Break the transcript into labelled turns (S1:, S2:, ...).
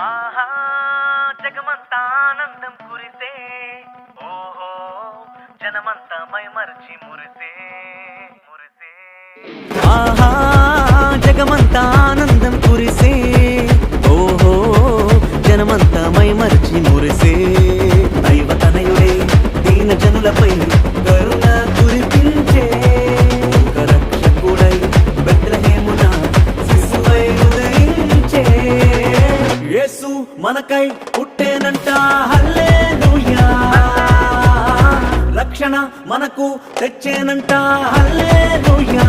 S1: ఆహా జగమంతా ఆనందం కురిసే ఓహో జనమంతా మైమరిచి మురిసే మురిసే ఆహా జగమంతా ఆనందం కురిసే ఓహో జనమంతా మైమరిచి మురిసే దైవ తనయుడే దీన జనులపై కరుణ కురిపించే రక్షకుడై బెత్లెహేమున శిశువై ఉదయించే యేసు మనకై పుట్టేనంట హల్లెలూయా రక్షణ మనకు తెచ్చేనంట హల్లెలూయా